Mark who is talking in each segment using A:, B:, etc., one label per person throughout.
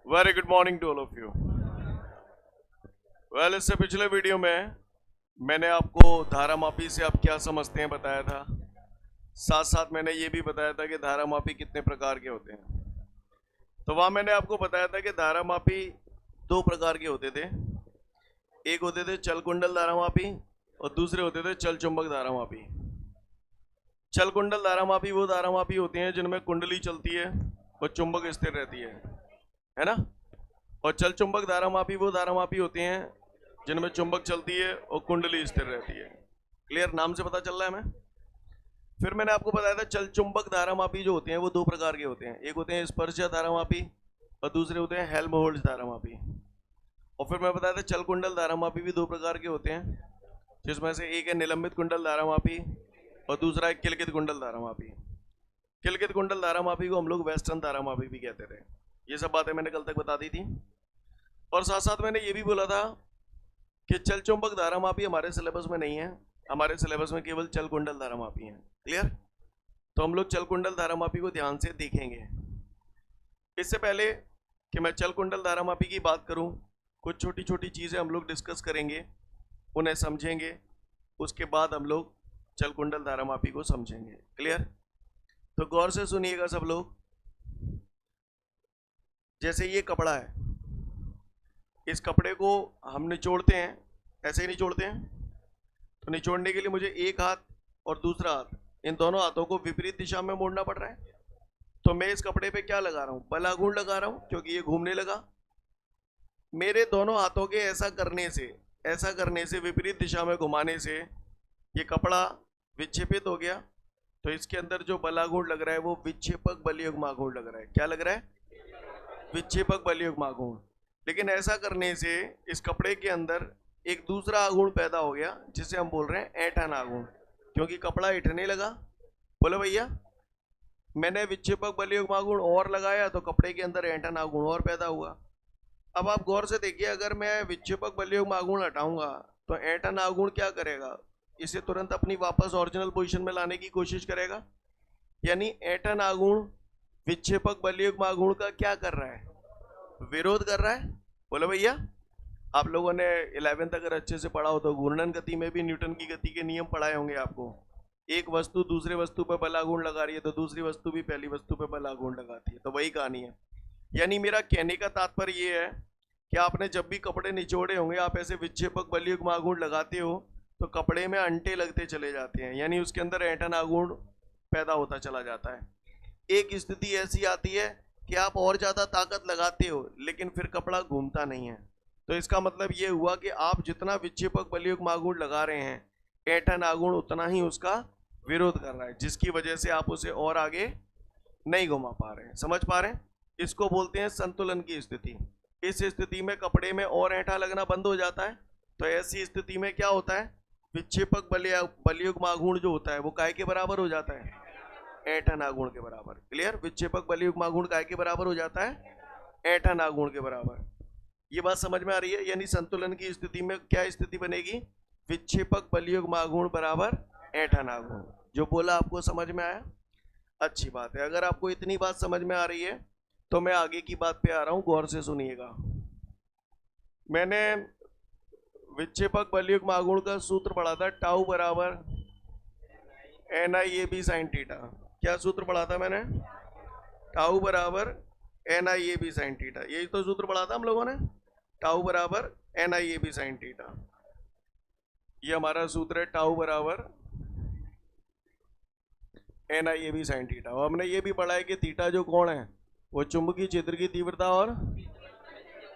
A: Very good morning to all of you. Well, इससे पिछले video में मैंने आपको धारामापी से आप क्या समझते हैं बताया था। साथ साथ मैंने ये भी बताया था कि धारामापी कितने प्रकार के होते हैं। तो वहां मैंने आपको बताया था कि धारामापी दो प्रकार के होते थे। एक होते थे चल कुंडल धारामापी और दूसरे होते थे चल चुंबक धारामापी। चल कुंडल धारामापी वो धारामापी होते हैं जिनमें कुंडली चलती है और चुंबक स्थिर रहती है ना। और चल चुंबक धारामापी वो धारामापी होते हैं जिनमें चुंबक चलती है और कुंडली स्थिर रहती है। क्लियर? नाम से पता चल रहा है हमें। फिर मैंने आपको बताया था चल चुंबक धारामापी जो होते हैं वो दो प्रकार के होते हैं। एक होते हैं स्पर्शज धारामापी और दूसरे होते हैं हेल्महोल्ट्ज धारामापी। और फिर मैं बताया था चल कुंडल धारामापी भी दो प्रकार के होते हैं, जिसमें से एक है निलंबित कुंडल धारामापी और दूसरा है किलकित कुंडल धारामापी। किलकित कुंडल धारामापी को हम लोग वेस्टर्न धारामापी भी कहते थे। ये सब बातें मैंने कल तक बता दी थी। और साथ साथ मैंने ये भी बोला था कि चल चुंबक धारामापी हमारे सिलेबस में नहीं है, हमारे सिलेबस में केवल चल कुंडल धारामापी है। क्लियर? तो हम लोग चल कुंडल धारामापी को ध्यान से देखेंगे। इससे पहले कि मैं चल कुंडल धारामापी की बात करूं, कुछ छोटी छोटी चीज़ें हम लोग डिस्कस करेंगे, उन्हें समझेंगे, उसके बाद हम लोग चल कुंडल धारामापी को समझेंगे। क्लियर? तो गौर से सुनिएगा सब लोग। जैसे ये कपड़ा है, इस कपड़े को हम निचोड़ते हैं, ऐसे ही निचोड़ते हैं। तो निचोड़ने के लिए मुझे एक हाथ और दूसरा हाथ, इन दोनों हाथों को विपरीत दिशा में मोड़ना पड़ रहा है। तो मैं इस कपड़े पे क्या लगा रहा हूँ? बलाघूर्ण लगा रहा हूँ, क्योंकि ये घूमने लगा। मेरे दोनों हाथों के ऐसा करने से विपरीत दिशा में घुमाने से ये कपड़ा विक्षेपित हो गया। तो इसके अंदर जो बलाघूर्ण लग रहा है वो विक्षेपक बलयुग्माघूर्ण लग रहा है। क्या लग रहा है? विक्षेपक बलयुग्माघूर्ण। लेकिन ऐसा करने से इस कपड़े के अंदर एक दूसरा आघूर्ण पैदा हो गया, जिसे हम बोल रहे हैं ऐंठन आघूर्ण, क्योंकि कपड़ा ऐंठने लगा। बोलो भैया, मैंने विक्षेपक बलयुग्माघूर्ण और लगाया तो कपड़े के अंदर ऐंठन आघूर्ण और पैदा हुआ। अब आप गौर से देखिए, अगर मैं विक्षेपक बलयुग्माघूर्ण हटाऊंगा तो ऐंठन आघूर्ण क्या करेगा? इसे तुरंत अपनी वापस ओरिजिनल पोजीशन में लाने की कोशिश करेगा। यानी ऐंठन आघूर्ण विक्षेपक बलयुग्माघूर्ण का क्या कर रहा है? विरोध कर रहा है। बोलो भैया, आप लोगों ने 11th अगर अच्छे से पढ़ा हो तो घूर्णन गति में भी न्यूटन की गति के नियम पढ़ाए होंगे आपको। एक वस्तु दूसरे वस्तु पर बलाघूर्ण लगा रही है तो दूसरी वस्तु भी पहली वस्तु पर बलाघूर्ण लगाती है। तो वही कहानी है। यानी मेरा कहने का तात्पर्य ये है कि आपने जब भी कपड़े निचोड़े होंगे, आप ऐसे विक्षेपक बलयुग्माघूर्ण लगाते हो तो कपड़े में अंटे लगते चले जाते हैं, यानी उसके अंदर ऐंठन आघूर्ण पैदा होता चला जाता है। एक स्थिति ऐसी आती है कि आप और ज्यादा ताकत लगाते हो लेकिन फिर कपड़ा घूमता नहीं है। तो इसका मतलब ये हुआ कि आप जितना विक्षेपक बलयुग्माघूर्ण लगा रहे हैं, ऐंठन आघूर्ण उतना ही उसका विरोध कर रहा है, जिसकी वजह से आप उसे और आगे नहीं घुमा पा रहे हैं। समझ पा रहे हैं? इसको बोलते हैं संतुलन की स्थिति। इस स्थिति में कपड़े में और ऐंठा लगना बंद हो जाता है। तो ऐसी स्थिति में क्या होता है? विक्षेपक बलयुग्माघूर्ण जो होता है वो काय के बराबर हो जाता है? ऐंठन आघूर्ण के बराबर। क्लियर? विक्षेपक बलयुग्माघूर्ण काय के बराबर हो जाता है? ऐंठन आघूर्ण के बराबर। ये बात समझ में आ रही है? यानी संतुलन की स्थिति में क्या स्थिति बनेगी? विक्षेपक बलयुग्माघूर्ण बराबर ऐंठन आघूर्ण। जो बोला आपको समझ में आया? अच्छी बात है। अगर आपको इतनी बात समझ में आ रही है तो मैं आगे की बात पे आ रहा हूं, गौर से सुनिएगा। मैंने विक्षेपक बलयुग्माघूर्ण का सूत्र पढ़ा था, टाउ बराबर NIAB sin थीटा। क्या सूत्र पढ़ा था मैंने? टाउ बराबर NIAB sin थीटा। यही तो सूत्र पढ़ा था हम लोगों ने, टाउ बराबर NIAB sin थीटा। ये हमारा सूत्र है, टाउ बराबर NIAB sin थीटा। और हमने ये भी पढ़ा है कि थीटा जो कोण है वो चुंबकीय क्षेत्र की तीव्रता और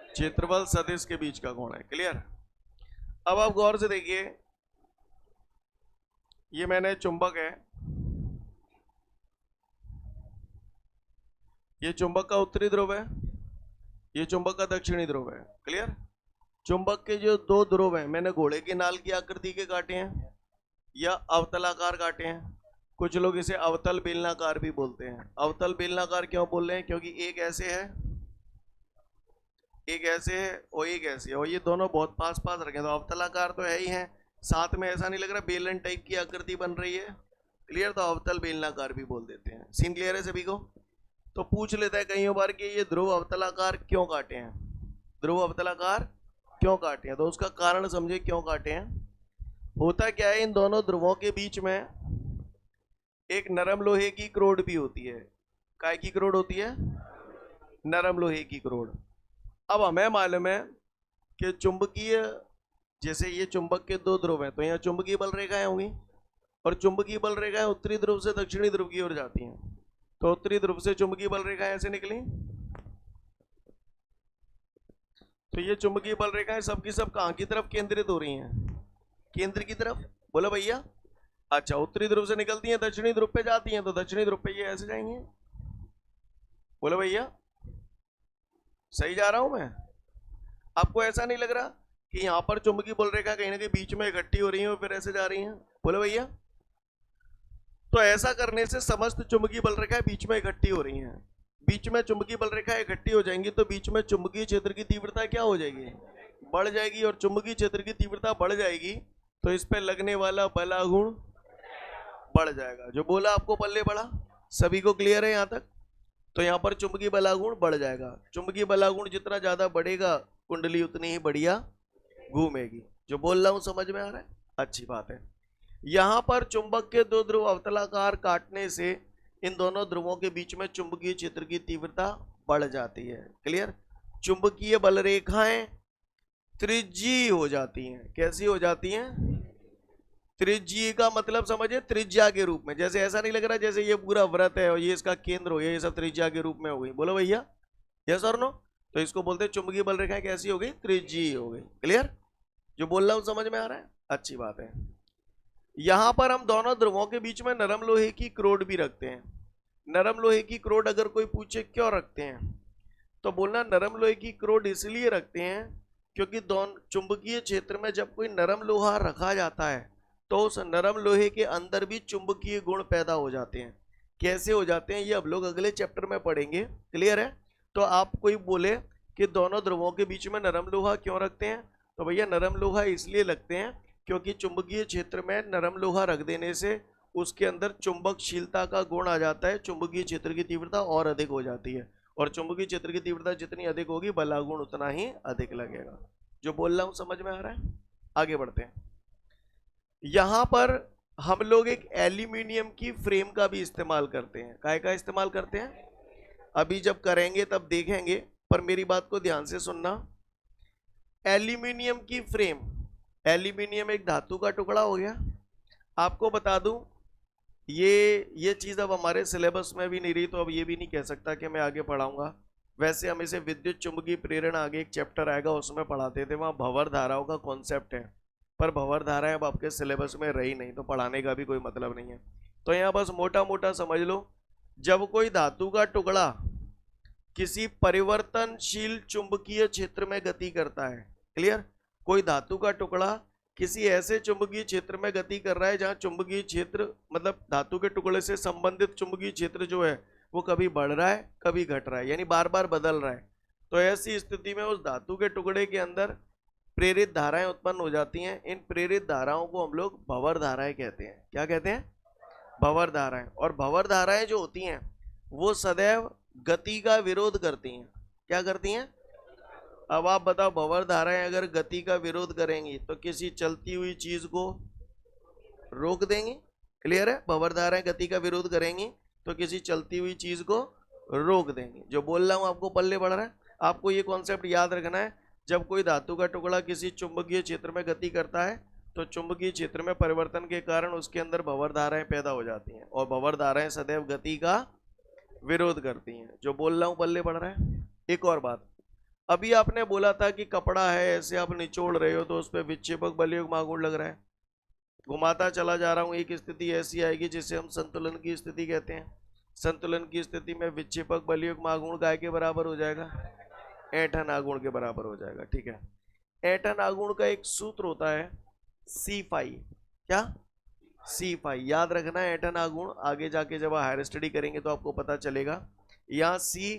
A: क्षेत्रफल सदिश के बीच का कोण है। क्लियर? अब आप गौर से देखिए, ये मैंने चुंबक है, ये चुंबक का उत्तरी ध्रुव है, ये चुंबक का दक्षिणी ध्रुव है। क्लियर? चुंबक के जो दो ध्रुव हैं मैंने घोड़े के नाल की आकृति के काटे हैं या अवतलाकार काटे हैं। कुछ लोग इसे अवतल बेलनाकार भी बोलते हैं। अवतल बेलनाकार क्यों बोल रहे हैं? क्योंकि एक ऐसे है, एक ऐसे है और एक ऐसे है, और ये दोनों बहुत पास पास रखे, तो अवतलाकार तो है ही है, साथ में ऐसा नहीं लग रहा बेलन टाइप की आकृति बन रही है। क्लियर? तो अवतल बेलनाकार भी बोल देते हैं। सीन क्लियर है सभी को? तो पूछ लेता है कई बार कि ये ध्रुव अवतलाकार क्यों काटे हैं, ध्रुव अवतलाकार क्यों काटे हैं, तो उसका कारण समझे क्यों काटे हैं। होता क्या है, इन दोनों ध्रुवों के बीच में एक नरम लोहे की क्रोड भी होती है। काय की क्रोड होती है? नरम लोहे की क्रोड। अब हमें मालूम है कि चुंबकीय, जैसे ये चुंबक के दो ध्रुव हैं तो यहाँ चुंबकीय बल रेखाएं होंगी, और चुंबकीय बल रेखाएं उत्तरी ध्रुव से दक्षिणी ध्रुव की ओर जाती हैं। तो उत्तरी ध्रुव से चुंबकीय बल रेखाएं ऐसे निकली, तो ये चुंबकीय बल रेखाएं सबकी सब कहाँ की तरफ केंद्रित हो रही हैं? केंद्र की तरफ। बोलो भैया। अच्छा, उत्तरी ध्रुव से निकलती हैं, दक्षिणी ध्रुव पे जाती हैं, तो दक्षिणी ध्रुव पे ये ऐसे जाएंगे। बोलो भैया, सही जा रहा हूं मैं? आपको ऐसा नहीं लग रहा कि यहां पर चुंबकीय बल रेखा कहीं ना कहीं बीच में इकट्ठी हो रही है और फिर ऐसे जा रही हैं? बोलो भैया। तो ऐसा करने से समस्त चुंबकीय बल रेखाएं बीच में इकट्ठी हो रही हैं। बीच में चुंबकीय बल रेखाएं इकट्ठी हो जाएंगी तो बीच में चुंबकीय क्षेत्र की तीव्रता क्या हो जाएगी? बढ़ जाएगी। और चुंबकीय क्षेत्र की तीव्रता बढ़ जाएगी तो इस पे लगने वाला बलागुण बढ़ जाएगा। जो बोला आपको पल्ले बढ़ा, सभी को क्लियर है यहां तक? तो यहां पर चुंबकीय बलागुण बढ़ जाएगा। चुंबकीय बलागुण जितना ज्यादा बढ़ेगा कुंडली उतनी ही बढ़िया घूमेगी। जो बोल रहा हूं समझ में आ रहा है? अच्छी बात है। यहां पर चुंबक के दो ध्रुव अवतलाकार काटने से इन दोनों ध्रुवों के बीच में चुंबकीय क्षेत्र की तीव्रता बढ़ जाती है। क्लियर? चुंबकीय बल रेखाएं त्रिज्यीय हो जाती हैं। कैसी हो जाती हैं? त्रिज्यीय का मतलब समझे, त्रिज्या के रूप में। जैसे ऐसा नहीं लग रहा जैसे ये पूरा व्रत है और ये इसका केंद्र हो गया, ये सब त्रिज्या के रूप में हो गई। बोलो भैया, यस और नो? तो इसको बोलते हैं चुंबकीय बल रेखाएं कैसी हो गई? त्रिज्यीय हो गई। क्लियर? जो बोल रहा हूं समझ में आ रहा है? अच्छी बात है। यहां पर हम दोनों ध्रुवों के बीच में नरम लोहे की क्रोड भी रखते हैं। नरम लोहे की क्रोड अगर कोई पूछे क्यों रखते हैं, तो बोलना नरम लोहे की क्रोड इसलिए रखते हैं क्योंकि दोनों चुंबकीय क्षेत्र में जब कोई नरम लोहा रखा जाता है तो उस नरम लोहे के अंदर भी चुंबकीय गुण पैदा हो जाते हैं। कैसे हो जाते हैं ये अब लोग अगले चैप्टर में पढ़ेंगे। क्लियर है? तो आप कोई बोले कि दोनों ध्रुवों के बीच में नरम लोहा क्यों रखते हैं, तो भैया नरम लोहा इसलिए लगते हैं क्योंकि चुंबकीय क्षेत्र में नरम लोहा रख देने से उसके अंदर चुंबकशीलता का गुण आ जाता है, चुंबकीय क्षेत्र की तीव्रता और अधिक हो जाती है, और चुंबकीय क्षेत्र की तीव्रता जितनी अधिक होगी बलागुण उतना ही अधिक लगेगा। जो बोल रहा हूं समझ में आ रहा है? आगे बढ़ते हैं। यहां पर हम लोग एक एल्यूमिनियम की फ्रेम का भी इस्तेमाल करते हैं। काय का इस्तेमाल करते हैं? अभी जब करेंगे तब देखेंगे, पर मेरी बात को ध्यान से सुनना। एल्यूमिनियम की फ्रेम, एल्यूमिनियम एक धातु का टुकड़ा हो गया। आपको बता दूं ये चीज अब हमारे सिलेबस में भी नहीं रही, तो अब ये भी नहीं कह सकता कि मैं आगे पढ़ाऊंगा। वैसे हम इसे विद्युत चुंबकीय प्रेरण आगे एक चैप्टर आएगा उसमें पढ़ाते थे, वहां भंवर धाराओं का कॉन्सेप्ट है, पर भंवर धाराएं अब आपके सिलेबस में रही नहीं तो पढ़ाने का भी कोई मतलब नहीं है। तो यहाँ बस मोटा मोटा समझ लो, जब कोई धातु का टुकड़ा किसी परिवर्तनशील चुंबकीय क्षेत्र में गति करता है, क्लियर? कोई धातु का टुकड़ा किसी ऐसे चुंबकीय क्षेत्र में गति कर रहा है जहां चुंबकीय क्षेत्र मतलब धातु के टुकड़े से संबंधित चुंबकीय क्षेत्र जो है वो कभी बढ़ रहा है कभी घट रहा है, यानी बार बार बदल रहा है, तो ऐसी स्थिति में उस धातु के टुकड़े के अंदर प्रेरित धाराएं उत्पन्न हो जाती हैं। इन प्रेरित धाराओं को हम लोग भंवर धाराएं कहते हैं। क्या कहते हैं? भंवर धाराएं। और भंवर धाराएं जो होती हैं वो सदैव गति का विरोध करती हैं। क्या करती हैं? अब आप बताओ, भंवर धाराएं अगर गति का विरोध करेंगी तो किसी चलती हुई चीज को रोक देंगी। क्लियर है? भंवर धाराएं गति का विरोध करेंगी तो किसी चलती हुई चीज को रोक देंगी। जो बोल रहा हूं आपको पल्ले पड़ रहा है? आपको ये कॉन्सेप्ट याद रखना है। जब कोई धातु का टुकड़ा किसी चुंबकीय क्षेत्र में गति करता है तो चुंबकीय क्षेत्र में परिवर्तन के कारण उसके अंदर भंवर धाराएं पैदा हो जाती हैं, और भंवर धाराएं सदैव गति का विरोध करती हैं। जो बोल रहा हूं पल्ले पड़ रहा है? एक और बात, अभी आपने बोला था कि कपड़ा है ऐसे आप निचोड़ रहे हो तो उस पर विक्षेपक बलयुक्त मागुण लग रहा है। घुमाता चला जा रहा हूं, एक स्थिति ऐसी आएगी जिसे हम संतुलन की स्थिति कहते हैं। संतुलन की स्थिति में विक्षेपक बलयुक्त मागुण काय के बराबर हो जाएगा? ऐंठन आगुण के बराबर हो जाएगा। ठीक है? ऐंठन आगुण का एक सूत्र होता है C5। क्या? C5 याद रखना है। ऐंठन आगुण आगे जाके जब हायर स्टडी करेंगे तो आपको पता चलेगा। यहाँ C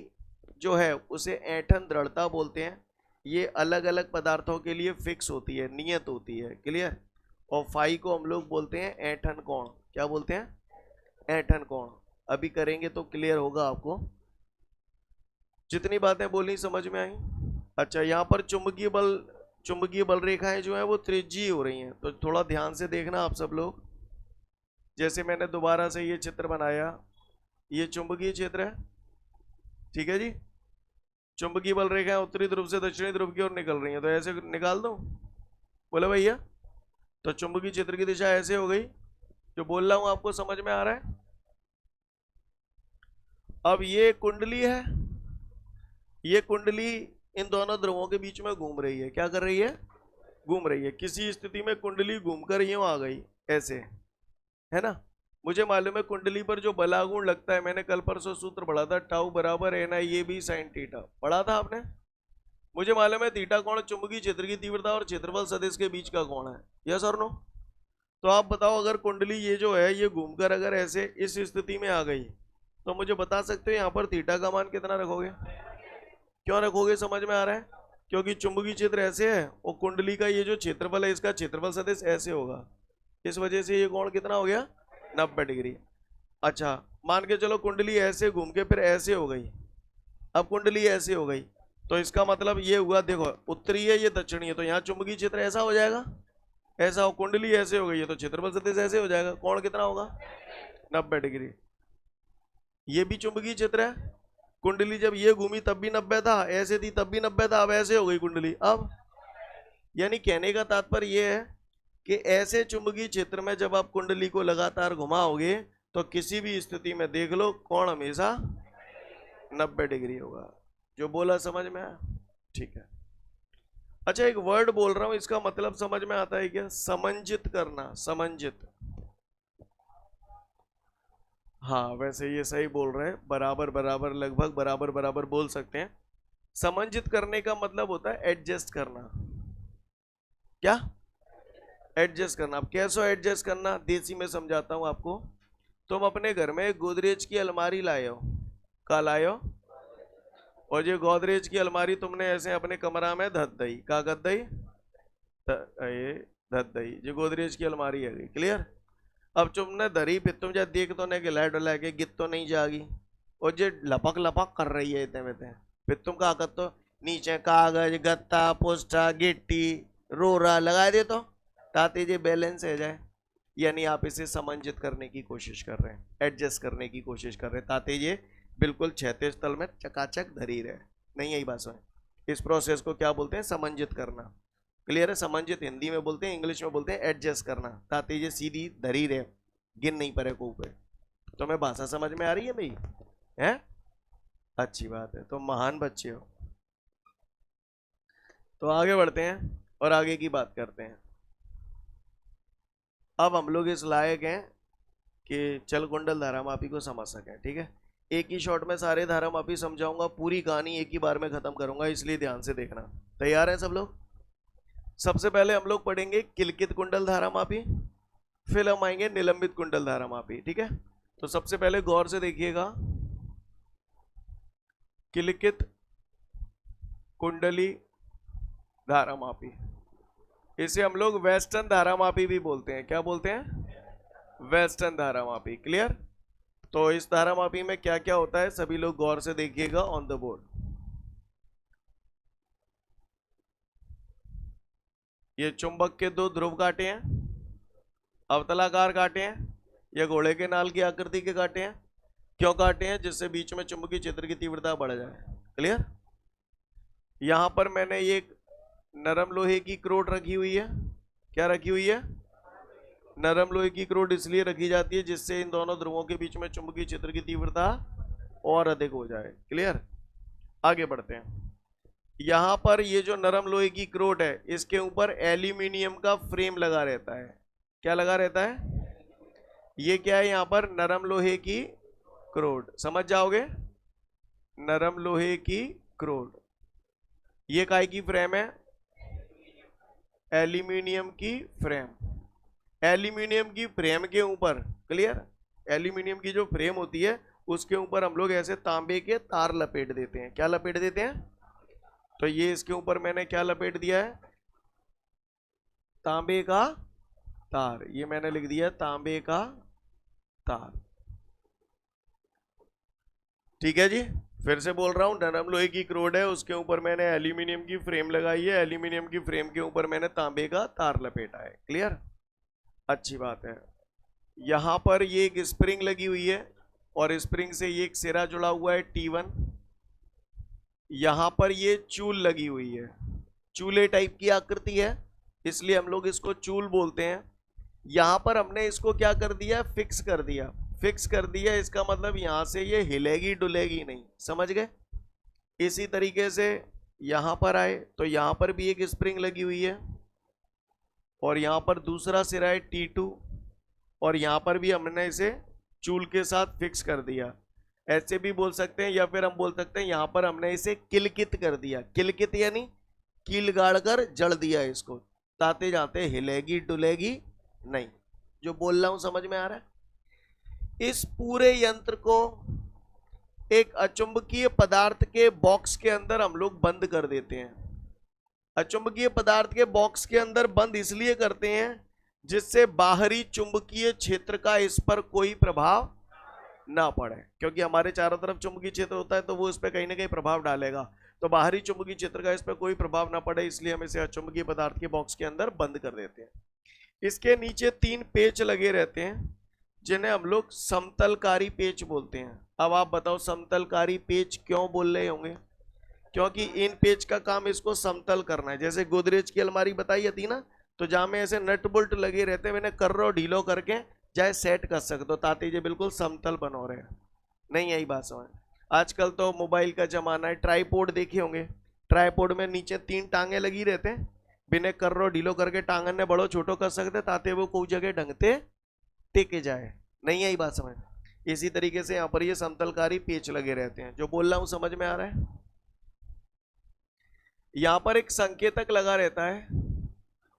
A: जो है उसे ऐंठन दृढ़ता बोलते हैं। ये अलग अलग पदार्थों के लिए फिक्स होती है, नियत होती है। क्लियर? और फाई को हम लोग बोलते हैं ऐंठन कोण। क्या बोलते हैं? ऐंठन कोण। अभी करेंगे तो क्लियर होगा आपको। जितनी बातें बोली समझ में आई? अच्छा, यहाँ पर चुंबकीय बल रेखाएं जो है वो त्रिज्यीय हो रही हैं, तो थोड़ा ध्यान से देखना आप सब लोग। जैसे मैंने दोबारा से ये चित्र बनाया, ये चुंबकीय क्षेत्र है, ठीक है जी। चुंबकीय बल रेखाएं उत्तरी ध्रुव से दक्षिणी ध्रुव की ओर निकल रही हैं, तो ऐसे निकाल दो, बोले भैया। तो चुंबकीय क्षेत्र की दिशा ऐसे हो गई। जो बोल रहा हूं आपको समझ में आ रहा है? अब ये कुंडली है, ये कुंडली इन दोनों ध्रुवों के बीच में घूम रही है। क्या कर रही है? घूम रही है। किसी स्थिति में कुंडली घूमकर यूं आ गई, ऐसे, है ना। मुझे मालूम है कुंडली पर जो बलागुण लगता है, मैंने कल परसों सूत्र पढ़ा था, टाउ बराबर है ना ये भी साइन थीटा, पढ़ा था आपने। मुझे मालूम है थीटा कोण चुंबकीय क्षेत्र की तीव्रता और क्षेत्रफल सदिश के बीच का कोण है, यस और नो। तो आप बताओ, अगर कुंडली ये जो है ये घूमकर अगर ऐसे इस स्थिति में आ गई, तो मुझे बता सकते हो यहाँ पर थीटा का मान कितना रखोगे? क्यों रखोगे? समझ में आ रहा है? क्योंकि चुंबकीय क्षेत्र ऐसे है और कुंडली का ये जो क्षेत्रफल है इसका क्षेत्रफल सदिश ऐसे होगा, इस वजह से ये कोण कितना हो गया? 90 डिग्री। अच्छा, मान के चलो कुंडली ऐसे घूम के फिर ऐसे हो गई। अब कुंडली ऐसे हो गई, तो इसका मतलब ये हुआ, देखो उत्तरी है ये दक्षिणी है, तो यहाँ चुंबकीय क्षेत्र ऐसा हो जाएगा, ऐसा हो। कुंडली ऐसे हो गई है तो क्षेत्रफल सदिश ऐसे हो जाएगा। कोण कितना होगा? 90 डिग्री। ये भी चुंबकीय क्षेत्र है। कुंडली जब ये घूमी तब भी 90 था, ऐसे थी तब भी 90 था, अब ऐसे हो गई कुंडली। अब यानी कहने का तात्पर्य ये है कि ऐसे चुंबकीय क्षेत्र में जब आप कुंडली को लगातार घुमाओगे तो किसी भी स्थिति में देख लो कोण हमेशा 90 डिग्री होगा। जो बोला समझ में आया? ठीक है। अच्छा, एक वर्ड बोल रहा हूं, इसका मतलब समझ में आता है क्या? समंजित करना, समंजित। हाँ, वैसे ये सही बोल रहे हैं, बराबर बराबर, लगभग बराबर बराबर बोल सकते हैं। समंजित करने का मतलब होता है एडजस्ट करना। क्या? एडजस्ट करना। अब कैसे एडजस्ट करना, देसी में समझाता हूं आपको। तुम अपने घर में गोदरेज की अलमारी लाए हो, का लाए हो, और ये गोदरेज की अलमारी तुमने ऐसे अपने कमरा में धत दई, का गद दई, ये धत दई, ये गोदरेज की अलमारी है। क्लियर? अब तुमने धरी, फिर तुम जब देख तो नहीं कि लाइट डला के गित तो नहीं जागी, और जो लपक लपक कर रही है इतने में, फिर तुम क्या कर तो नीचे कागज गत्ता पोस्टा गिट्टी रोरा लगा दे तो ताकि ये बैलेंस हो जाए। यानी आप इसे समंजित करने की कोशिश कर रहे हैं, एडजस्ट करने की कोशिश कर रहे हैं ताकि ये बिल्कुल क्षैतिज तल में चकाचक धरी रहे। नहीं, यही बात है। इस प्रोसेस को क्या बोलते हैं? समंजित करना। क्लियर है? समंजित हिंदी में बोलते हैं, इंग्लिश में बोलते हैं एडजस्ट करना, ताकि ये सीधी धरी रहे, गिन नहीं पड़े को ऊपर। तो मैं भाषा समझ में आ रही है भाई? है? अच्छी बात है, तो महान बच्चे हो। तो आगे बढ़ते हैं और आगे की बात करते हैं। अब हम लोग इस लायक हैं कि चल कुंडल धारामापी को समझ सकें। ठीक है, एक ही शॉट में सारे धारामापी समझाऊंगा, पूरी कहानी एक ही बार में खत्म करूंगा, इसलिए ध्यान से देखना। तैयार है सब लोग? सबसे पहले हम लोग पढ़ेंगे किलकित कुंडल धारामापी, फिर हम आएंगे निलंबित कुंडल धारामापी। ठीक है, तो सबसे पहले गौर से देखिएगा, किलकित कुंडली धारामापी, इसे हम लोग वेस्टर्न धारामापी भी बोलते हैं। क्या बोलते हैं? वेस्टर्न धारामापी। क्लियर? तो इस धारामापी में क्या क्या होता है सभी लोग गौर से देखिएगा ऑन द बोर्ड। ये चुंबक के दो ध्रुव कांटे हैं, अवतलाकार कांटे हैं, ये घोड़े के नाल की आकृति के कांटे हैं। क्यों कांटे हैं? जिससे बीच में चुंबकीय क्षेत्र की तीव्रता बढ़ जाए। क्लियर? यहां पर मैंने ये नरम लोहे की क्रोड रखी हुई है। क्या रखी हुई है? नरम लोहे की क्रोड इसलिए रखी जाती है जिससे इन दोनों ध्रुवों के बीच में चुंबकीय क्षेत्र की तीव्रता और अधिक हो जाए। क्लियर? आगे बढ़ते हैं। यहां पर ये जो नरम लोहे की क्रोड है, इसके ऊपर एल्यूमिनियम का फ्रेम लगा रहता है। क्या लगा रहता है? ये क्या है? यहां पर नरम लोहे की क्रोड, समझ जाओगे, नरम लोहे की क्रोड। ये काय की फ्रेम है? एल्यूमिनियम की फ्रेम। एल्यूमिनियम की फ्रेम के ऊपर, क्लियर, एल्यूमिनियम की जो फ्रेम होती है उसके ऊपर हम लोग ऐसे तांबे के तार लपेट देते हैं। क्या लपेट देते हैं? तो ये इसके ऊपर मैंने क्या लपेट दिया है? तांबे का तार। ये मैंने लिख दिया तांबे का तार। ठीक है जी। फिर से बोल रहा हूँ, नरम लोहे की रोड है, उसके ऊपर मैंने एल्यूमिनियम की फ्रेम लगाई है, एल्यूमिनियम की फ्रेम के ऊपर मैंने तांबे का तार लपेटा है। क्लियर? अच्छी बात है। यहां पर ये एक स्प्रिंग लगी हुई है और स्प्रिंग से ये एक सिरा जुड़ा हुआ है T1। यहां पर ये चूल लगी हुई है, चूल्हे टाइप की आकृति है, इसलिए हम लोग इसको चूल बोलते हैं। यहां पर हमने इसको क्या कर दिया, फिक्स कर दिया। फिक्स कर दिया इसका मतलब यहां से ये हिलेगी डुलेगी नहीं, समझ गए? इसी तरीके से यहां पर आए तो यहां पर भी एक स्प्रिंग लगी हुई है और यहां पर दूसरा सिरा है T2 और यहां पर भी हमने इसे चूल के साथ फिक्स कर दिया। ऐसे भी बोल सकते हैं या फिर हम बोल सकते हैं यहां पर हमने इसे किलकित कर दिया। किलकित यानी कील गाड़ कर जड़ दिया इसको, ताते जाते हिलेगी डुलेगी नहीं। जो बोल रहा हूं समझ में आ रहा है? इस पूरे यंत्र को एक अचुंबकीय पदार्थ के बॉक्स के अंदर हम लोग बंद कर देते हैं। अचुंबकीय पदार्थ के बॉक्स के अंदर बंद इसलिए करते हैं जिससे बाहरी चुंबकीय क्षेत्र का इस पर कोई प्रभाव ना पड़े, क्योंकि हमारे चारों तरफ चुंबकीय क्षेत्र होता है तो वो इस पर कहीं ना कहीं प्रभाव डालेगा। तो बाहरी चुंबकीय क्षेत्र का इस पर कोई प्रभाव ना पड़े, इसलिए हम इसे अचुंबकीय पदार्थ के बॉक्स के अंदर बंद कर देते हैं। इसके नीचे 3 पेच लगे रहते हैं जिन्हें हम लोग समतलकारी पेच बोलते हैं। अब आप बताओ समतलकारी पेच क्यों बोल रहे होंगे? क्योंकि इन पेच का काम इसको समतल करना है। जैसे गोदरेज की अलमारी बताई थी ना, तो जहां में ऐसे नट बोल्ट लगे रहते हैं, मैंने कर्रो ढीलो करके चाहे सेट कर सकते हो ताकि ये बिल्कुल समतल बनो रहे। नहीं यही बात समझ? आजकल तो मोबाइल का जमाना है, ट्राईपोड देखे होंगे, ट्राईपोड में नीचे 3 टांगे लगी रहते हैं, बिना कर्रो ढीलो करके टांगन ने बड़ो छोटो कर सकते ताकि वो कोई जगह ढंगते टेके जाए। नहीं यही बात समझ? इसी तरीके से यहाँ पर ये समतलकारी पेच लगे रहते हैं। जो बोल रहा हूं समझ में आ रहा है? यहां पर एक संकेतक लगा रहता है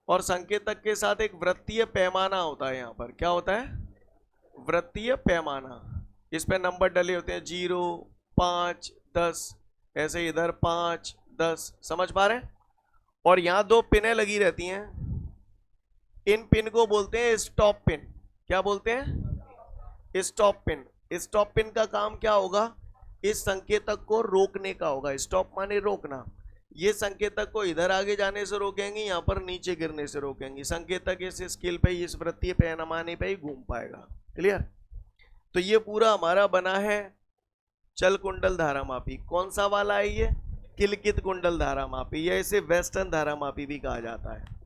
A: और संकेतक के साथ एक वृत्तीय पैमाना होता है। यहाँ पर क्या होता है? वृत्तीय पैमाना। इस पे नंबर डले होते हैं 0, 5, 10, ऐसे इधर 5, 10, समझ पा रहे हैं? और यहाँ 2 पिनें लगी रहती हैं, इन पिन को बोलते हैं स्टॉप पिन। क्या बोलते हैं? Stop pin. स्टॉप पिन का काम क्या होगा? इस संकेतक को रोकने का होगा। स्टॉप माने रोकना। ये संकेतक को इधर आगे जाने से रोकेंगे, यहाँ पर नीचे गिरने से रोकेंगे। संकेतक इस स्केल पे, इस वृत्तीय पैमाने पे ही घूम पाएगा। क्लियर? तो ये पूरा हमारा बना है चल कुंडल धारा मापी। कौन सा वाला है ये? किलकित कुंडल धारा मापी, या इसे वेस्टर्न धारा मापी भी कहा जाता है।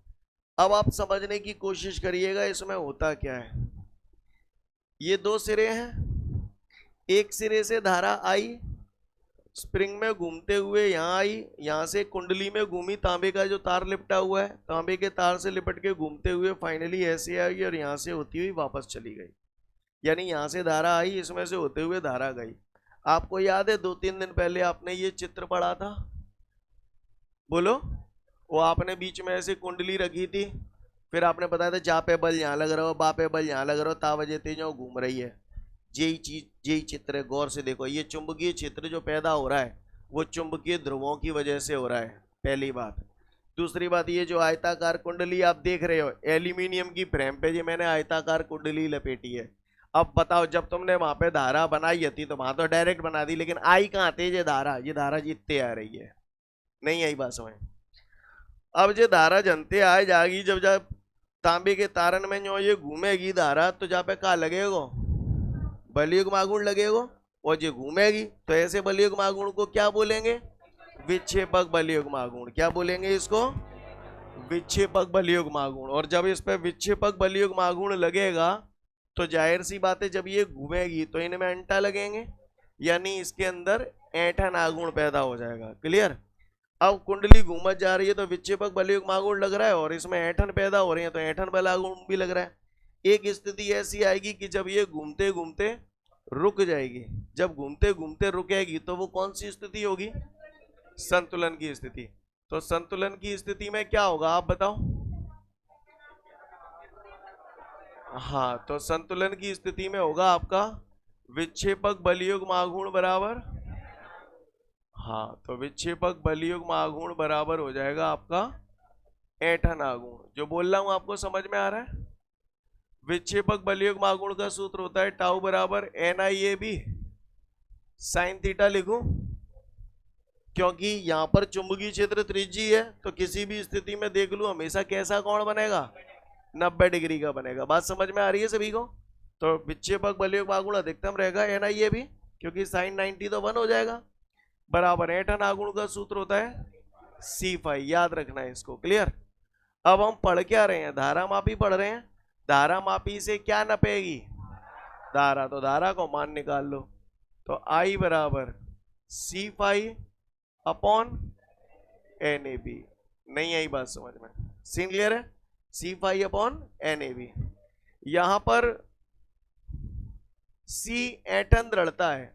A: अब आप समझने की कोशिश करिएगा इसमें होता क्या है। ये 2 सिरे हैं, एक सिरे से धारा आई, स्प्रिंग में घूमते हुए यहाँ आई, यहाँ से कुंडली में घूमी, तांबे का जो तार लिपटा हुआ है, तांबे के तार से लिपट के घूमते हुए फाइनली ऐसे आई और यहाँ से होती हुई वापस चली गई। यानी यहाँ से धारा आई, इसमें से होते हुए धारा गई। आपको याद है 2-3 दिन पहले आपने ये चित्र पढ़ा था? बोलो। वो आपने बीच में ऐसे कुंडली रखी थी, फिर आपने बताया था जा पे बल यहाँ लग रहा हो, बा पे बल यहाँ लग रहा हो, ता वजह तेज घूम रही है। यही चीज, यही चित्र है। गौर से देखो, ये चुंबकीय क्षेत्र जो पैदा हो रहा है वो चुंबकीय ध्रुवों की वजह से हो रहा है, पहली बात। दूसरी बात, ये जो आयताकार कुंडली आप देख रहे हो, एल्यूमिनियम की फ्रेम पे ये मैंने आयताकार कुंडली लपेटी है। अब बताओ, जब तुमने वहां पे धारा बनाई थी तो वहां तो डायरेक्ट बना दी, लेकिन आई कहाँ थे ये धारा जीतते आ रही है। नहीं यही बात समझ? अब ये धारा जनते आए जाएगी, जब तांबे के तारन में जो ये घूमेगी धारा, तो जहाँ पे कहा लगेगा, बलयुग्म आघूर्ण लगेगा, और जो घूमेगी तो ऐसे बलयुग्म आघूर्ण को क्या बोलेंगे? विक्षेपक बलयुग्म आघूर्ण। क्या बोलेंगे इसको? विक्षेपक बलयुग्म आघूर्ण। और जब इस पे विक्षेपक बलयुग्म आघूर्ण लगेगा तो जाहिर सी बात है जब ये घूमेगी तो इनमें अंटा लगेंगे, यानी इसके अंदर ऐंठन आघूर्ण पैदा हो जाएगा। क्लियर? अब कुंडली घूमत जा रही है तो विक्षेपक बलयुग्म आघूर्ण लग रहा है और इसमें ऐंठन पैदा हो रही है तो ऐंठन बल आघूर्ण भी लग रहा है। एक स्थिति ऐसी आएगी कि जब ये घूमते घूमते रुक जाएगी। जब घूमते घूमते रुकेगी तो वो कौन सी स्थिति होगी? संतुलन की स्थिति। तो संतुलन की स्थिति में क्या होगा आप बताओ? हाँ, तो संतुलन की स्थिति में होगा आपका विक्षेपक बलयुग्म आघूर्ण बराबर, हाँ, तो विक्षेपक बलयुग्म आघूर्ण बराबर हो जाएगा आपका ऐंठन आघूर्ण। जो बोल रहा हूं आपको समझ में आ रहा है? विक्षेपक बलयुग्म आघूर्ण का सूत्र होता है टाउ बराबर NIAB साइन थीटा। लिखूं? क्योंकि यहाँ पर चुंबकीय क्षेत्र त्रिज्यीय है, तो किसी भी स्थिति में देख लूं हमेशा कैसा कोण बनेगा, 90 डिग्री का बनेगा। बात समझ में आ रही है सभी को? तो विक्षेपक बलयोग आगुण अधिकतम रहेगा एन आई ए भी, क्योंकि साइन 90 तो 1 हो जाएगा, बराबर ऐंठन आगुण का सूत्र होता है C5, याद रखना है इसको। क्लियर? अब हम पढ़ क्या रहे हैं? धारा मापी पढ़ रहे हैं। धारा मापी से क्या नपेगी? धारा, तो धारा को मान निकाल लो। तो I बराबर C5 अपॉन NAB। नहीं आई बात समझ में? सीन क्लियर है? C5 upon NAB। यहां पर C ऐंठन दृढ़ता है,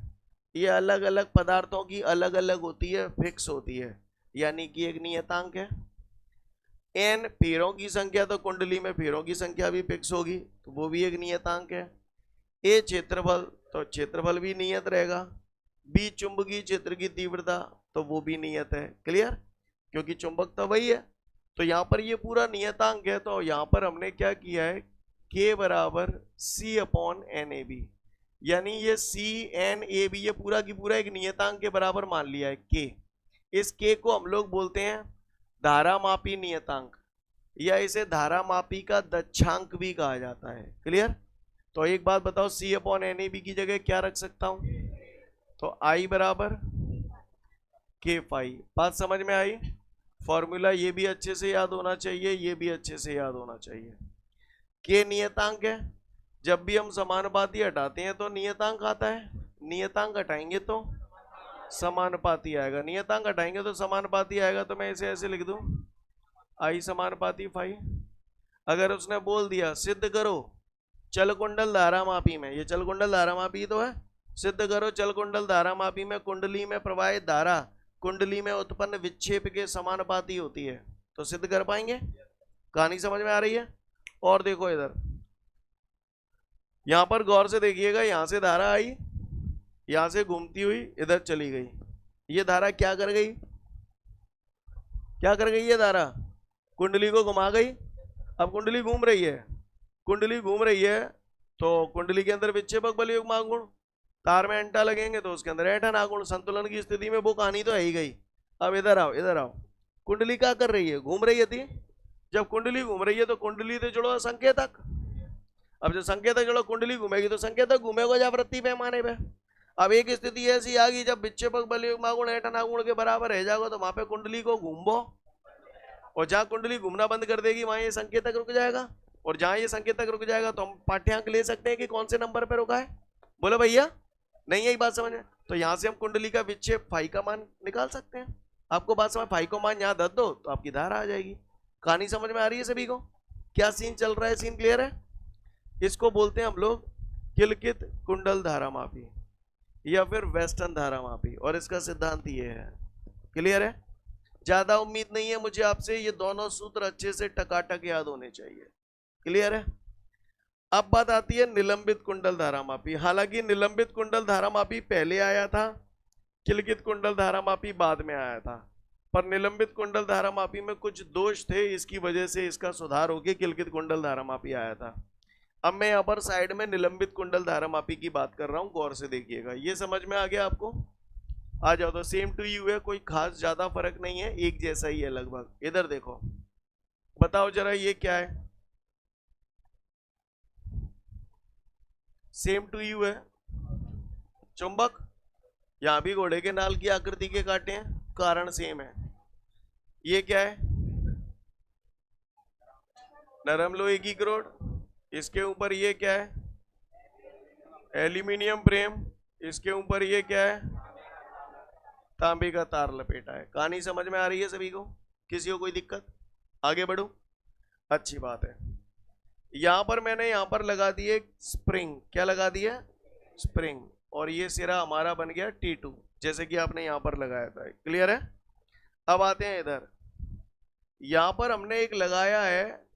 A: ये अलग अलग पदार्थों की अलग अलग होती है, फिक्स होती है, यानी कि एक नियतांक है। N फेरों की संख्या, तो कुंडली में फेरों की संख्या भी फिक्स होगी, तो वो भी एक नियतांक है। A क्षेत्रफल, तो क्षेत्रफल भी नियत रहेगा। B चुंबकीय क्षेत्र की तीव्रता, तो वो भी नियत है। क्लियर? क्योंकि चुंबक तो वही है, तो यहाँ पर ये पूरा नियतांक है। तो यहाँ पर हमने क्या किया है, K बराबर C अपॉन NAB, यानी ये CNAB ये पूरा की पूरा एक नियतांक के बराबर मान लिया है K। इस K को हम लोग बोलते हैं धारामापी नियतांक, या इसे धारामापी का दक्षांक भी कहा जाता है। क्लियर? तो एक बात बताओ, C अपॉन NAB की जगह क्या रख सकता हूं? तो I बराबर K5। बात समझ में आई? फॉर्मूला ये भी अच्छे से याद होना चाहिए, ये भी अच्छे से याद होना चाहिए। K नियतांक है, जब भी हम समानुपाती हटाते हैं तो नियतांक आता है, नियतांक हटाएंगे तो समानुपाती आएगा, नियतांक हटाएंगे तो समानुपाती आएगा। तो मैं इसे ऐसे लिख दूं, I समानुपाती 5। अगर उसने बोल दिया सिद्ध करो चल कुंडल धारामापी में, ये चल कुंडल धारामापी तो है, सिद्ध करो चल कुंडल धारामापी में कुंडली में प्रवाहित धारा कुंडली में उत्पन्न विक्षेप के समानुपाती होती है, तो सिद्ध कर पाएंगे? कहानी समझ में आ रही है? और देखो इधर, यहां पर गौर से देखिएगा, यहां से धारा आई, यहां से घूमती हुई इधर चली गई, ये धारा क्या कर गई? क्या कर गई? ये धारा कुंडली को घुमा गई। अब कुंडली घूम रही है, कुंडली घूम रही है, तो कुंडली के अंदर विक्षेपक बलयोग आगुण, तार में एंटा लगेंगे तो उसके अंदर ऐंठन आगुण, संतुलन की स्थिति में वो कहानी तो है ही गई। अब इधर आओ, इधर आओ, कुंडली क्या कर रही है? घूम रही थी। जब कुंडली घूम रही है तो कुंडली से जुड़ो संकेतक, अब जो संकेतक जुड़ो कुंडली घूमेगी तो संकेतक घूमेगा जावृत्ति पैमाने पे। अब एक स्थिति ऐसी आ गई जब विक्षेपक बलयोग आगुण ऐंठन आगुण के बराबर रह जाएगा, तो वहां पे कुंडली को घूमो, और जहां कुंडली घूमना बंद कर देगी वहां ये संकेतक रुक जाएगा, और जहां ये संकेतक रुक जाएगा तो हम पाठ्यांक ले सकते हैं कि कौन से नंबर पे रुका है। बोलो भैया, नहीं यही बात समझ में? तो यहां से हम कुंडली का विक्षेप फाई का मान निकाल सकते हैं। आपको बात समझ? फाई को मान यहां धर दो तो आपकी धारा आ जाएगी। कहानी समझ में आ रही है सभी को? क्या सीन चल रहा है? सीन क्लियर है? इसको बोलते हैं हम लोग किलकित कुंडल धारामापी या फिर वेस्टर्न धारामापी, और इसका सिद्धांत ये है। क्लियर है? ज्यादा उम्मीद नहीं है मुझे आपसे, ये दोनों सूत्र अच्छे से टकाटक याद होने चाहिए। क्लियर है? अब बात आती है निलंबित कुंडल धारामापी। हालांकि निलंबित कुंडल धारामापी पहले आया था, किलकित कुंडल धारामापी बाद में आया था, पर निलंबित कुंडल धारामापी में कुछ दोष थे, इसकी वजह से इसका सुधार होकर किलकित कुंडल धारामापी आया था। अब मैं यहाँ पर साइड में निलंबित कुंडल धारामापी की बात कर रहा हूँ, गौर से देखिएगा। ये समझ में आ गया आपको? आ जाओ, तो सेम टू यू है, कोई खास ज्यादा फर्क नहीं है, एक जैसा ही है लगभग। इधर देखो, बताओ जरा ये क्या है? सेम टू यू है, चुंबक। यहां भी घोड़े के नाल की आकृति के कांटे हैं, कारण सेम है। ये क्या है? नरम लोहे की करोड़। इसके ऊपर ये क्या है? Aluminium frame. इसके ऊपर ये क्या है? तांबे का तार लपेटा है। कहानी समझ में आ रही है सभी को? किसी को कोई दिक्कत? आगे बढ़ो, अच्छी बात है। यहां पर मैंने यहां पर लगा दी एक स्प्रिंग। क्या लगा दी है? स्प्रिंग। और ये सिरा हमारा बन गया T2, जैसे कि आपने यहां पर लगाया था। क्लियर है? अब आते हैं इधर, यहां पर हमने एक लगाया है,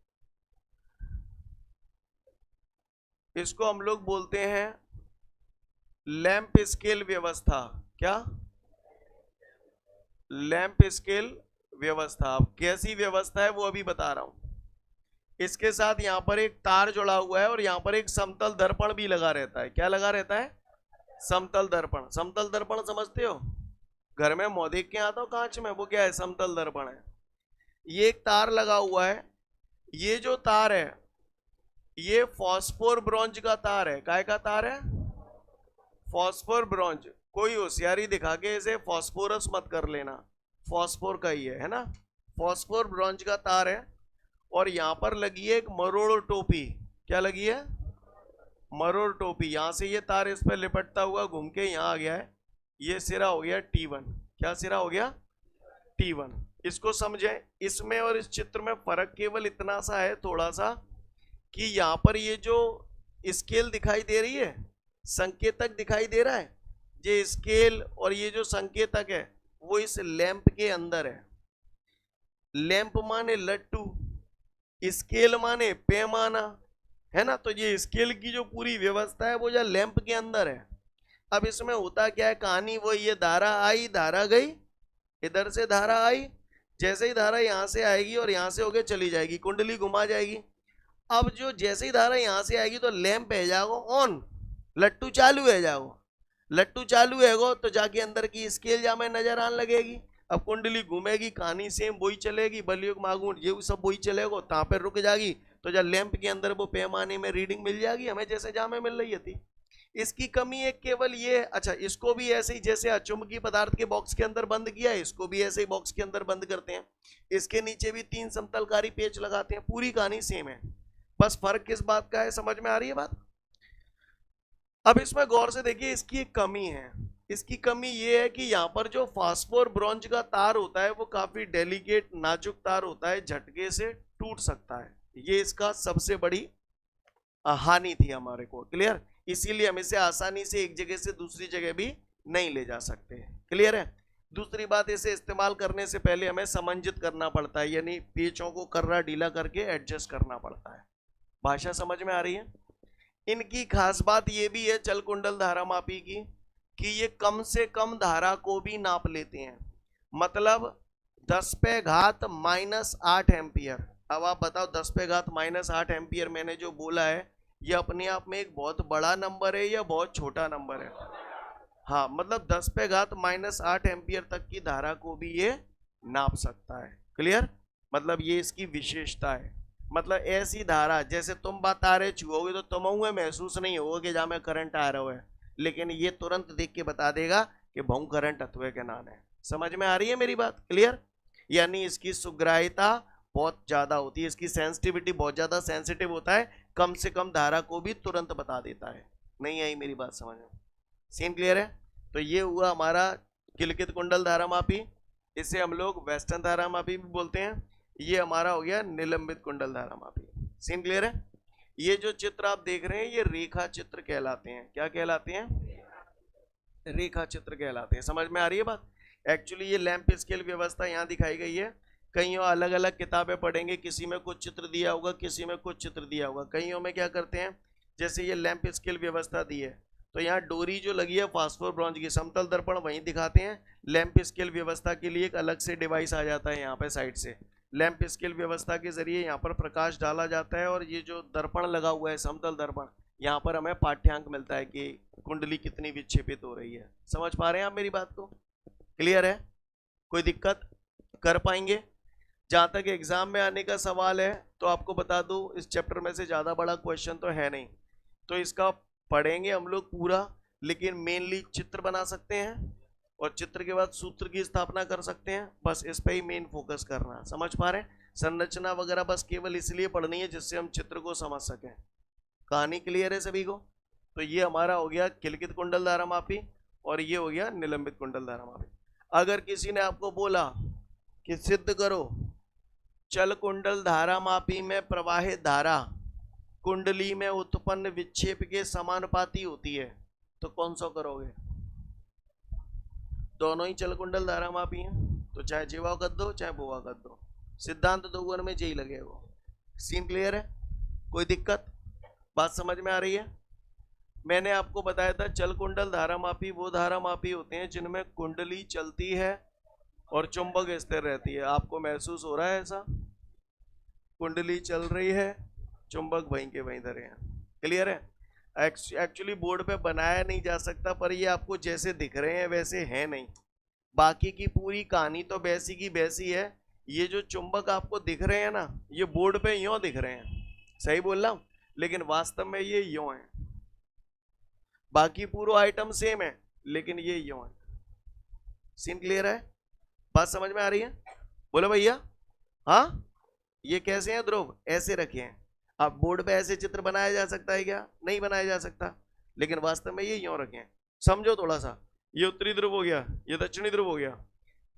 A: इसको हम लोग बोलते हैं लैंप स्केल व्यवस्था। क्या? लैंप स्केल व्यवस्था। अब कैसी व्यवस्था है वो अभी बता रहा हूं। इसके साथ यहां पर एक तार जुड़ा हुआ है, और यहां पर एक समतल दर्पण भी लगा रहता है। क्या लगा रहता है? समतल दर्पण। समतल दर्पण समझते हो? घर में मुंह देख के आता हूँ कांच में, वो क्या है? समतल दर्पण है। ये एक तार लगा हुआ है, ये जो तार है ये फॉस्फोर ब्रॉन्ज का तार है। काय का तार है? Phosphor bronze. कोई होशियारी दिखा के इसे फॉस्फोरस मत कर लेना, फॉस्फोर का ही है ना। फॉस्फोर ब्रॉन्ज का तार है और यहां पर लगी है एक मरोड़ टोपी। क्या लगी है? मरोड़ टोपी। यहां से ये तार इस पर लिपटता हुआ घूम के यहां आ गया है। ये सिरा हो गया T1। क्या सिरा हो गया? T1। इसको समझें। इसमें और इस चित्र में फर्क केवल इतना सा है थोड़ा सा, कि यहां पर ये जो स्केल दिखाई दे रही है, संकेतक दिखाई दे रहा है, ये स्केल और ये जो संकेतक है वो इस लैंप के अंदर है। लैंप माने लट्टू, स्केल माने पैमाना, है ना। तो ये स्केल की जो पूरी व्यवस्था है वो जो लैंप के अंदर है। अब इसमें होता क्या है, कहानी वो, ये धारा आई धारा गई, इधर से धारा आई, जैसे ही धारा यहां से आएगी और यहां से होके चली जाएगी, कुंडली घुमा जाएगी। अब जो जैसे ही धारा यहां से आएगी तो लैंप है जाओ ऑन, लट्टू चालू है जाओ। लट्टू चालू है गो तो जाके अंदर की स्केल जा में नजर आने लगेगी। अब कुंडली घूमेगी, कहानी सेम वही चलेगी, बलयुग मागुण ये सब वही चलेगा, तहां पर रुक जाएगी तो जब लैंप के अंदर वो पैमाने में रीडिंग मिल जाएगी हमें, जैसे जामे मिल रही थी। इसकी कमी है केवल ये, अच्छा इसको भी ऐसे ही जैसे अचुंबकीय पदार्थ के बॉक्स के अंदर बंद किया है, इसको भी ऐसे ही बॉक्स के अंदर बंद करते हैं। इसके नीचे भी 3 समतलकारी पेच लगाते हैं, पूरी कहानी सेम है, बस फर्क किस बात का है, समझ में आ रही है बात? अब इसमें गौर से देखिए, इसकी एक कमी है। इसकी कमी ये है कि यहाँ पर जो फास्फोर ब्रॉन्ज का तार होता है वो काफी डेलिकेट नाजुक तार होता है, झटके से टूट सकता है। ये इसका सबसे बड़ी हानि थी हमारे को, क्लियर। इसीलिए हम इसे आसानी से एक जगह से दूसरी जगह भी नहीं ले जा सकते, क्लियर है। दूसरी बात, इसे इस्तेमाल करने से पहले हमें समंजित करना पड़ता है, यानी पेचों को कर्रा ढीला करके एडजस्ट करना पड़ता है। भाषा समझ में आ रही है? इनकी खास बात ये भी है जल कुंडल धारा मापी की, कि ये कम से कम धारा को भी नाप लेते हैं। मतलब 10 पे घात -8 एम्पियर। अब आप बताओ 10 पे घात -8 एम्पियर मैंने जो बोला है, ये अपने आप में एक बहुत बड़ा नंबर है या बहुत छोटा नंबर है? हाँ, मतलब 10 पे घात -8 एम्पियर तक की धारा को भी ये नाप सकता है, क्लियर। मतलब ये इसकी विशेषता है। मतलब ऐसी धारा जैसे तुम बता रहे छुओगे तो तुम महसूस नहीं होगा कि जहाँ में करंट आ रहा है, लेकिन ये तुरंत देख के बता देगा कि भाऊ करंट अथवे के नाम है। समझ में आ रही है मेरी बात, क्लियर। यानी इसकी सुग्राह्यता बहुत ज्यादा होती है, इसकी सेंसिटिविटी बहुत ज्यादा सेंसिटिव होता है, कम से कम धारा को भी तुरंत बता देता है। नहीं आई मेरी बात समझ में? सीन क्लियर है? तो ये हुआ हमारा किलकित कुंडल धारा मापी, इसे हम लोग वेस्टर्न धारा मापी भी बोलते हैं। ये हमारा हो गया निलंबित कुंडल धारा मापी। सीन क्लियर है? ये जो चित्र आप देख रहे हैं ये रेखा चित्र कहलाते हैं। क्या कहलाते हैं? रेखा चित्र कहलाते हैं। समझ में आ रही है बात? एक्चुअली ये लैंप स्केल व्यवस्था यहाँ दिखाई गई है। कईयों अलग अलग किताबें पढ़ेंगे, किसी में कुछ चित्र दिया होगा, किसी में कुछ चित्र दिया होगा। कईयों में क्या करते हैं, जैसे ये लैंप स्केल व्यवस्था दी है तो यहाँ डोरी जो लगी है फास्फोर ब्रॉन्ज की, समतल दर्पण वहीं दिखाते हैं। लैंप स्केल व्यवस्था के लिए एक अलग से डिवाइस आ जाता है यहाँ पे साइड से। लैंप स्केल व्यवस्था के जरिए यहाँ पर प्रकाश डाला जाता है और ये जो दर्पण लगा हुआ है समतल दर्पण, यहाँ पर हमें पाठ्यांक मिलता है कि कुंडली कितनी विक्षेपित हो रही है। समझ पा रहे हैं आप मेरी बात को? क्लियर है? कोई दिक्कत कर पाएंगे? जहां तक एग्जाम में आने का सवाल है तो आपको बता दूं, इस चैप्टर में से ज्यादा बड़ा क्वेश्चन तो है नहीं, तो इसका पढ़ेंगे हम लोग पूरा, लेकिन मेनली चित्र बना सकते हैं और चित्र के बाद सूत्र की स्थापना कर सकते हैं। बस इस पे ही मेन फोकस करना। समझ पा रहे हैं? संरचना वगैरह बस केवल इसलिए पढ़नी है जिससे हम चित्र को समझ सकें। कहानी क्लियर है सभी को? तो ये हमारा हो गया किलकित कुंडल धारा मापी और ये हो गया निलंबित कुंडल धारा मापी। अगर किसी ने आपको बोला कि सिद्ध करो चल कुंडल धारा मापी में प्रवाहित धारा कुंडली में उत्पन्न विक्षेप के समानुपाती होती है, तो कौन सा करोगे? दोनों ही चल कुंडल धारा मापी हैं, तो चाहे जीवा कर दो चाहे बोवा कर दो, सिद्धांत दोगुण में यही लगेगा। सीन क्लियर है? कोई दिक्कत? बात समझ में आ रही है? मैंने आपको बताया था चल कुंडल धारा मापी वो धारा मापी होते हैं जिनमें कुंडली चलती है और चुंबक स्थिर रहती है। आपको महसूस हो रहा है ऐसा? कुंडली चल रही है, चुंबक वहीं के वहीं धरे हैं। क्लियर है? एक्चुअली बोर्ड पे बनाया नहीं जा सकता, पर ये आपको जैसे दिख रहे हैं वैसे हैं नहीं, बाकी की पूरी कहानी तो वैसी की वैसी है। ये जो चुंबक आपको दिख रहे हैं ना, ये बोर्ड पे यूं दिख रहे हैं, सही बोल रहा हूं, लेकिन वास्तव में ये यूं है। बाकी पूरा आइटम सेम है, लेकिन ये यूं है। सीन क्लियर है? बात समझ में आ रही है? बोलो भैया। हाँ, ये कैसे हैं ध्रुव? ऐसे रखे हैं। अब बोर्ड पे ऐसे चित्र बनाया जा सकता है क्या? नहीं बनाया जा सकता, लेकिन वास्तव में ये यूं रखे हैं। समझो थोड़ा सा। ये उत्तरी ध्रुव हो गया, ये दक्षिणी ध्रुव हो गया।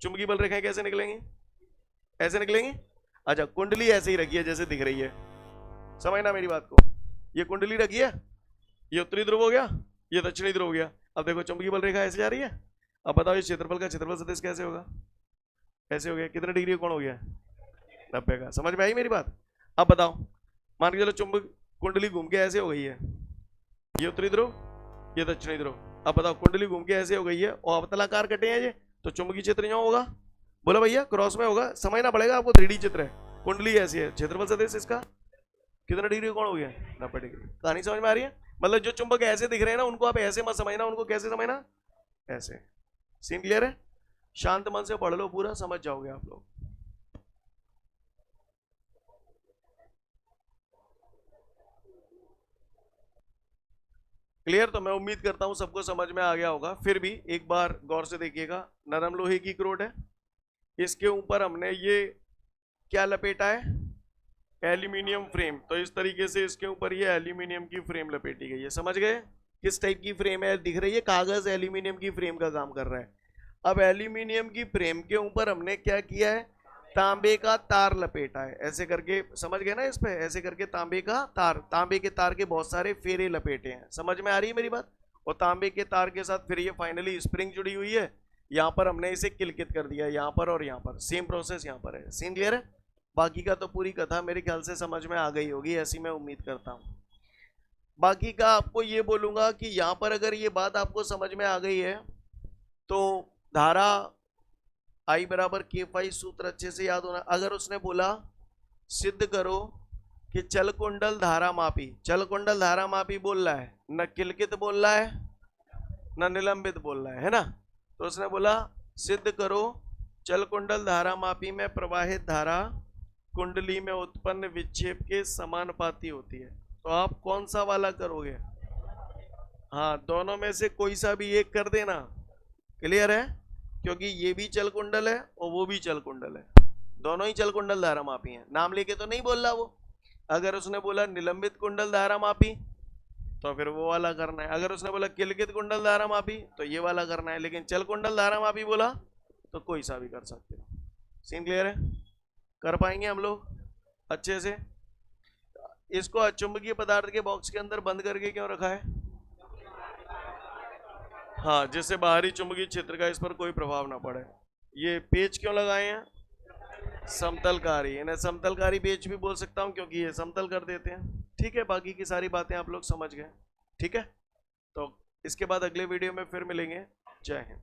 A: चुंबकीय बल रेखाएं कैसे निकलेंगी? ऐसे निकलेंगी। अच्छा, कुंडली ऐसे ही रखी है जैसे दिख रही है, समझना मेरी बात को। ये कुंडली रखी है, ये उत्तरी ध्रुव हो गया, ये दक्षिणी ध्रुव हो गया। अब देखो चुंबकीय बल रेखा ऐसे जा रही है। अब बताओ इस क्षेत्रफल का क्षेत्रफल सदिश कैसे होगा? ऐसे हो गया। कितने डिग्री कोण हो गया? 90 का। समझ में आई मेरी बात? अब बताओ, मान के चलो चुंबक कुंडली घूम के ऐसे हो गई है, ये उत्तरी ध्रुव, ये दक्षिणी ध्रुव। अब बताओ कुंडली घूम के ऐसे हो गई है और अवतलाकार कटे हैं ये, तो चुंबकीय क्षेत्र यहाँ होगा। बोलो भैया, क्रॉस में होगा। समझना पड़ेगा आपको, 3D चित्र है। कुंडली ऐसी है, क्षेत्रफल सदिश इसका कितना डिग्री कोण हो गया? 90 डिग्री। कहानी समझ में आ रही है? मतलब जो चुंबक ऐसे दिख रहे हैं ना, उनको आप ऐसे मत समझना, उनको कैसे समझना? ऐसे। सीन क्लियर है? शांत मन से पढ़ लो, पूरा समझ जाओगे आप लोग। क्लियर? तो मैं उम्मीद करता हूं सबको समझ में आ गया होगा। फिर भी एक बार गौर से देखिएगा। नरम लोहे की क्रोड है, इसके ऊपर हमने ये क्या लपेटा है? Aluminium frame. तो इस तरीके से इसके ऊपर ये एल्यूमिनियम की फ्रेम लपेटी गई है। समझ गए किस टाइप की फ्रेम है? दिख रही है, कागज एल्यूमिनियम की फ्रेम का काम कर रहा है। अब एल्यूमिनियम की फ्रेम के ऊपर हमने क्या किया है? तांबे का तार लपेटा है, ऐसे करके। समझ गए ना? इस पे ऐसे करके तांबे का तार, तांबे के तार के बहुत सारे फेरे लपेटे हैं। समझ में आ रही है मेरी बात? और तांबे के तार के साथ फिर ये फाइनली स्प्रिंग जुड़ी हुई है। यहाँ पर हमने इसे किलकित कर दिया, यहाँ पर और यहाँ पर। सेम प्रोसेस यहाँ पर है। सीन क्लियर है? बाकी का तो पूरी कथा मेरे ख्याल से समझ में आ गई होगी, ऐसी मैं उम्मीद करता हूँ। बाकी का आपको ये बोलूंगा कि यहाँ पर अगर ये बात आपको समझ में आ गई है, तो धारा I बराबर K सूत्र अच्छे से याद होना। अगर उसने बोला सिद्ध करो कि चल कुंडल धारा मापी, चल कुंडल धारा मापी बोल रहा है, न किलकित बोल रहा है, न निलंबित बोल रहा है ना? तो उसने बोला सिद्ध करो चल कुंडल धारा मापी में प्रवाहित धारा कुंडली में उत्पन्न विक्षेप के समानुपाती होती है। तो आप कौन सा वाला करोगे? हाँ, दोनों में से कोई सा भी एक कर देना। क्लियर है? क्योंकि ये भी चल कुंडल है और वो भी चल कुंडल है, दोनों ही चल कुंडल धारा मापी हैं। नाम लेके तो नहीं बोल रहा वो। अगर उसने बोला निलंबित कुंडल धारा मापी, तो फिर वो वाला करना है। अगर उसने बोला किलकित कुंडल धारा मापी, तो ये वाला करना है। लेकिन चल कुंडल धारा मापी बोला तो कोई सा भी कर सकते हो। सीन क्लियर है? कर पाएंगे हम लोग अच्छे से? इसको अचुंबकीय पदार्थ के बॉक्स के अंदर बंद करके क्यों रखा है? हाँ, जिससे बाहरी चुंबकीय क्षेत्र का इस पर कोई प्रभाव ना पड़े। ये पेच क्यों लगाए हैं? समतलकारी। इन्हें समतलकारी पेच भी बोल सकता हूँ, क्योंकि ये समतल कर देते हैं। ठीक है, बाकी की सारी बातें आप लोग समझ गए। ठीक है, तो इसके बाद अगले वीडियो में फिर मिलेंगे। जय हिंद।